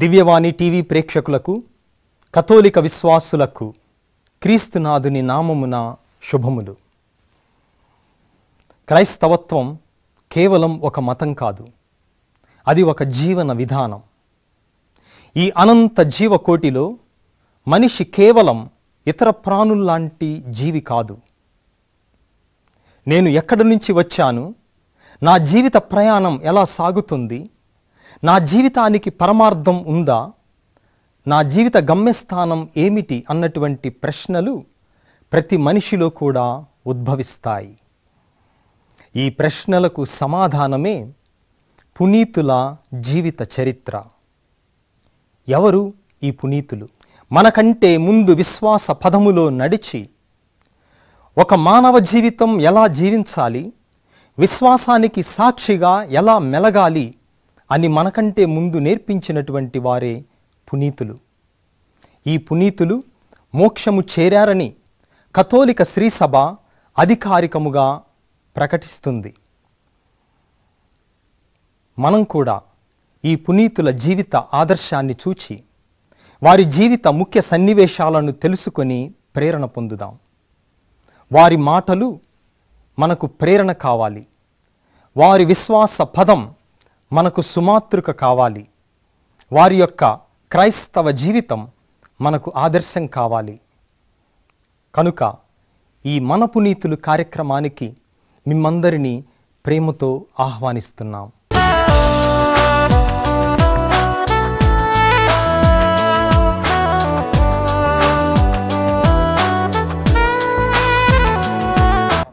దివ్యవాణి TV ప్రేక్షకులకు, కథోలిక విశ్వాసులకు క్రీస్తునాథుని నామమున శుభములు. క్రైస్తవత్వం కేవలం ఒక మతం కాదు, అది ఒక జీవన విధానం. ఈ అనంత జీవకోటిలో మనిషి కేవలం ఇతర ప్రాణుల్లాంటి జీవి కాదు. నేను ఎక్కడి నుంచి వచ్చాను, నా జీవిత ప్రయాణం ఎలా సాగుతుంది, నా జీవితానికి పరమార్థం ఉందా, నా జీవిత గమ్యస్థానం ఏమిటి అన్నటువంటి ప్రశ్నలు ప్రతి మనిషిలో కూడా ఉద్భవిస్తాయి. ఈ ప్రశ్నలకు సమాధానమే పునీతుల జీవిత చరిత్ర. ఎవరు ఈ పునీతులు? మనకంటే ముందు విశ్వాస పదములో నడిచి ఒక మానవ జీవితం ఎలా జీవించాలి, విశ్వాసానికి సాక్షిగా ఎలా మెలగాలి అని మనకంటే ముందు నేర్పించినటువంటి వారే పునీతులు. ఈ పునీతులు మోక్షము చేరారని కథోలిక శ్రీసభ అధికారికముగా ప్రకటిస్తుంది. మనం కూడా ఈ పునీతుల జీవిత ఆదర్శాన్ని చూచి వారి జీవిత ముఖ్య సన్నివేశాలను తెలుసుకొని ప్రేరణ పొందుదాం. వారి మాటలు మనకు ప్రేరణ కావాలి, వారి విశ్వాస పదం మనకు సుమాతృక కావాలి, వారి యొక్క క్రైస్తవ జీవితం మనకు ఆదర్శం కావాలి. కనుక ఈ మన పునీతులు కార్యక్రమానికి మిమ్మందరినీ ప్రేమతో ఆహ్వానిస్తున్నాం.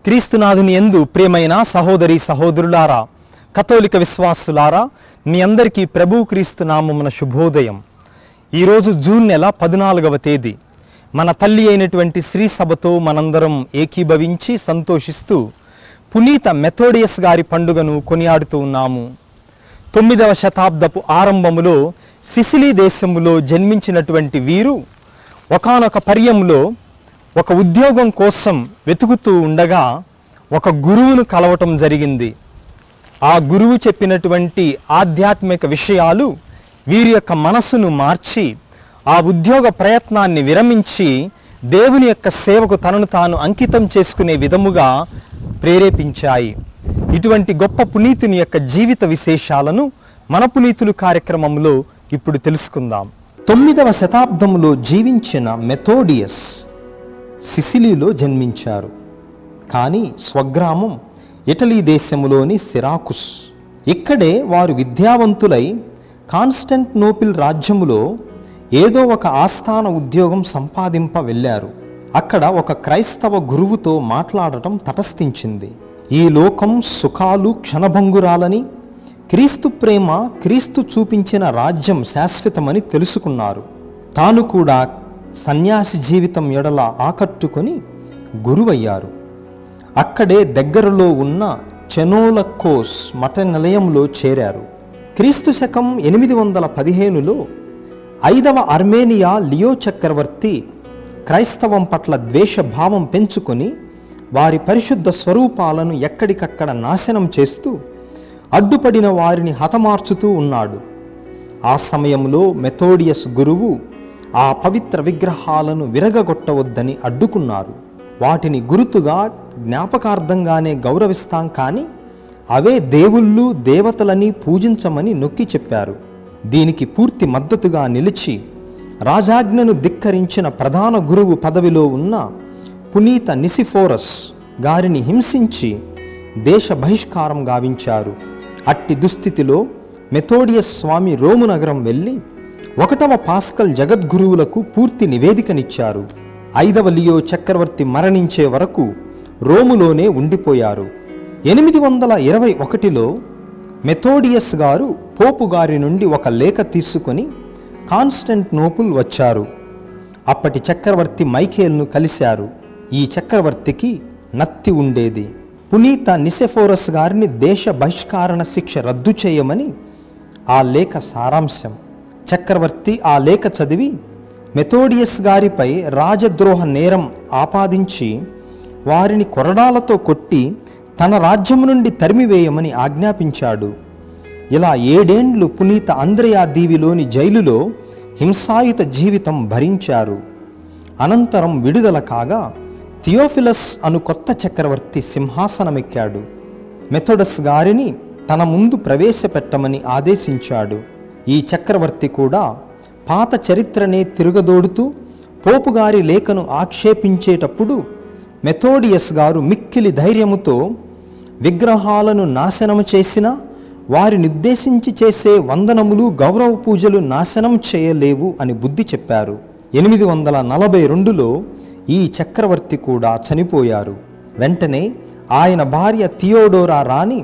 క్రీస్తునాథుని యందు ప్రియమైన సహోదరి సహోదరులారా, కథోలిక విశ్వాసులారా, మీ అందరికీ ప్రభు క్రీస్తు నామమున శుభోదయం. ఈరోజు జూన్ నెల 14వ తేదీ మన తల్లి అయినటువంటి శ్రీసభతో మనందరం ఏకీభవించి సంతోషిస్తూ పునీత మెథోడియస్ గారి పండుగను కొనియాడుతూ ఉన్నాము. 9వ శతాబ్దపు ఆరంభములో సిసిలీ దేశములో జన్మించినటువంటి వీరు ఒకానొక పర్యంలో ఒక ఉద్యోగం కోసం వెతుకుతూ ఉండగా ఒక గురువును కలవటం జరిగింది. ఆ గురువు చెప్పినటువంటి ఆధ్యాత్మిక విషయాలు వీరి యొక్క మనసును మార్చి ఆ ఉద్యోగ ప్రయత్నాన్ని విరమించి దేవుని యొక్క సేవకు తనను తాను అంకితం చేసుకునే విధముగా ప్రేరేపించాయి. ఇటువంటి గొప్ప పునీతుని యొక్క జీవిత విశేషాలను మన పునీతులు కార్యక్రమంలో ఇప్పుడు తెలుసుకుందాం. 9వ శతాబ్దంలో జీవించిన మెథోడియస్ సిసిలీలో జన్మించారు. కానీ స్వగ్రామం ఇటలీ దేశములోని సిరాకుస్. ఇక్కడే వారు విద్యావంతులై కాన్స్టంటినోపిల్ రాజ్యములో ఏదో ఒక ఆస్థాన ఉద్యోగం సంపాదింప వెళ్ళారు. అక్కడ ఒక క్రైస్తవ గురువుతో మాట్లాడటం తటస్థించింది. ఈ లోకం సుఖాలు క్షణభంగురాలని, క్రీస్తు ప్రేమ, క్రీస్తు చూపించిన రాజ్యం శాశ్వతమని తెలుసుకున్నారు. తాను కూడా సన్యాసి జీవితం ఎడల ఆకట్టుకొని గురువయ్యారు. అక్కడే దగ్గరలో ఉన్న చెనోలకోస్ మఠ నిలయంలో చేరారు. క్రీస్తు శకం 815లో 5వ అర్మేనియా లియో చక్రవర్తి క్రైస్తవం పట్ల ద్వేషభావం పెంచుకొని వారి పరిశుద్ధ స్వరూపాలను ఎక్కడికక్కడ నాశనం చేస్తూ అడ్డుపడిన వారిని హతమార్చుతూ ఉన్నాడు. ఆ సమయంలో మెథోడియస్ గురువు ఆ పవిత్ర విగ్రహాలను విరగగొట్టవద్దని అడ్డుకున్నారు. వాటిని గుర్తుగా జ్ఞాపకార్థంగానే గౌరవిస్తాం, కానీ అవే దేవుళ్ళు దేవతలని పూజించమని నొక్కి చెప్పారు. దీనికి పూర్తి మద్దతుగా నిలిచి రాజాజ్ఞను ధిక్కరించిన ప్రధాన గురువు పదవిలో ఉన్న పునీత నిసిఫోరస్ గారిని హింసించి దేశ బహిష్కారం గావించారు. అట్టి దుస్థితిలో మెథోడియస్ స్వామి రోము నగరం వెళ్ళి 1వ పాస్కల్ జగద్గురువులకు పూర్తి నివేదికనిచ్చారు. 5వ లియో చక్రవర్తి మరణించే వరకు రోములోనే ఉండిపోయారు. 821లో మెథోడియస్ గారు పోపు గారి నుండి ఒక లేఖ తీసుకొని కాన్స్టంటినోపుల్ వచ్చారు. అప్పటి చక్రవర్తి మైఖేల్ను కలిశారు. ఈ చక్రవర్తికి నత్తి ఉండేది. పునీత నిసెఫోరస్ గారిని దేశ బహిష్కరణ శిక్ష రద్దు చేయమని ఆ లేఖ సారాంశం. చక్రవర్తి ఆ లేఖ చదివి మెథోడియస్ గారిపై రాజద్రోహ నేరం ఆపాదించి వారిని కొరడాలతో కొట్టి తన రాజ్యము నుండి తరిమివేయమని ఆజ్ఞాపించాడు. ఇలా 7 ఏండ్లు పునీత అంద్రయా దీవిలోని జైలులో హింసాయుత జీవితం భరించారు. అనంతరం విడుదల కాగా థియోఫిలస్ అను కొత్త చక్రవర్తి సింహాసనమెక్కాడు. మెథోడస్ గారిని తన ముందు ప్రవేశపెట్టమని ఆదేశించాడు. ఈ చక్రవర్తి కూడా పాత చరిత్రనే తిరుగదోడుతూ పోపుగారి లేఖను ఆక్షేపించేటప్పుడు మెథోడియస్ గారు మిక్కిలి ధైర్యముతో విగ్రహాలను నాశనము చేసిన వారినుద్దేశించి చేసే వందనములు గౌరవ పూజలు నాశనం చేయలేవు అని బుద్ధి చెప్పారు. 842లో ఈ చక్రవర్తి కూడా చనిపోయారు. వెంటనే ఆయన భార్య థియోడోరా రాణి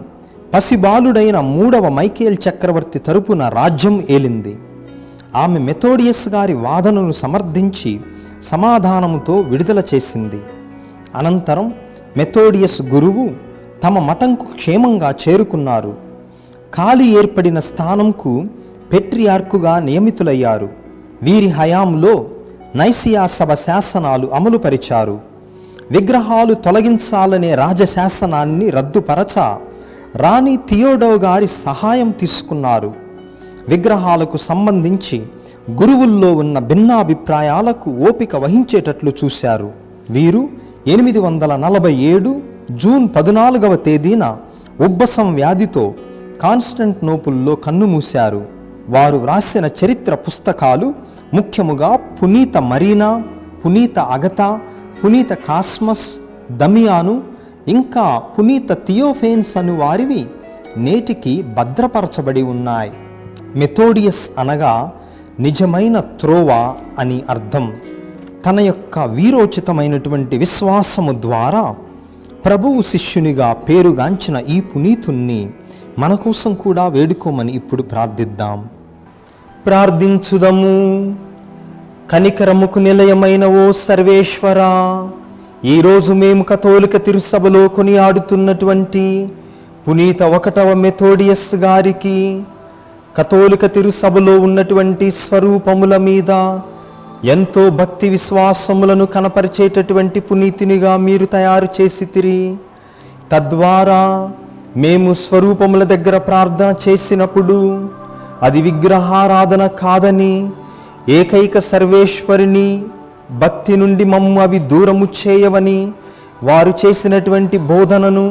పసిబాలుడైన 3వ మైకేల్ చక్రవర్తి తరపున రాజ్యం ఏలింది. ఆమె మెథోడియస్ గారి వాదనను సమర్థించి సమాధానముతో విడుదల చేసింది. అనంతరం మెథోడియస్ గురువు తమ మఠంకు క్షేమంగా చేరుకున్నారు. ఖాళీ ఏర్పడిన స్థానంకు పెట్రియార్కుగా నియమితులయ్యారు. వీరి హయాంలో నైసియా సభ శాసనాలు అమలుపరిచారు. విగ్రహాలు తొలగించాలనే రాజశాసనాన్ని రద్దుపరచ రాణి థియోడో గారి సహాయం తీసుకున్నారు. విగ్రహాలకు సంబంధించి గురువుల్లో ఉన్న భిన్నాభిప్రాయాలకు ఓపిక వహించేటట్లు చూశారు. వీరు 847 జూన్ 14వ తేదీన ఉబ్బసం వ్యాధితో కాన్స్టంటినోపుల్లో కన్నుమూశారు. వారు వ్రాసిన చరిత్ర పుస్తకాలు ముఖ్యముగా పునీత మరీనా, పునీత అగతా, పునీత కాస్మస్, దమియాను ఇంకా పునీత థియోఫేన్స్ అను వారివి నేటికి భద్రపరచబడి ఉన్నాయి. మెథోడియస్ అనగా నిజమైన త్రోవ అని అర్థం. తన యొక్క వీరోచితమైనటువంటి విశ్వాసము ద్వారా ప్రభువు శిష్యునిగా పేరుగాంచిన ఈ పునీతుణ్ణి మన కోసం కూడా వేడుకోమని ఇప్పుడు ప్రార్థిద్దాం. ప్రార్థించుదము. కనికరముకు నిలయమైన ఓ సర్వేశ్వరా, ఈరోజు మేము కథోలిక తిరుసభలో కొనియాడుతున్నటువంటి పునీత 1వ మెథోడియస్ గారికి కథోలిక తిరుసభలో ఉన్నటువంటి స్వరూపముల మీద ఎంతో భక్తి విశ్వాసములను కనపరిచేటటువంటి పునీతినిగా మీరు తయారు చేసితిరి. తద్వారా మేము స్వరూపముల దగ్గర ప్రార్థన చేసినప్పుడు అది విగ్రహారాధన కాదని, ఏకైక సర్వేశ్వరిని భక్తి నుండి మమ్ము అవి దూరము చేయవని వారు చేసినటువంటి బోధనను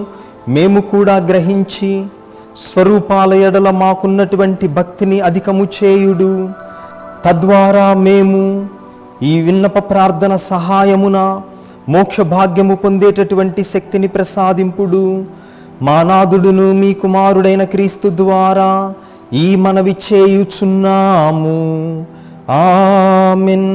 మేము కూడా గ్రహించి స్వరూపాల ఎడల మాకున్నటువంటి భక్తిని అధికము చేయుడు. తద్వారా మేము ఈ విన్నప ప్రార్థన సహాయమున మోక్ష భాగ్యము పొందేటటువంటి శక్తిని ప్రసాదింపుడు. మా నాథుడును మీ కుమారుడైన క్రీస్తు ద్వారా ఈ మనవి చేయుచున్నాము. ఆమెన్.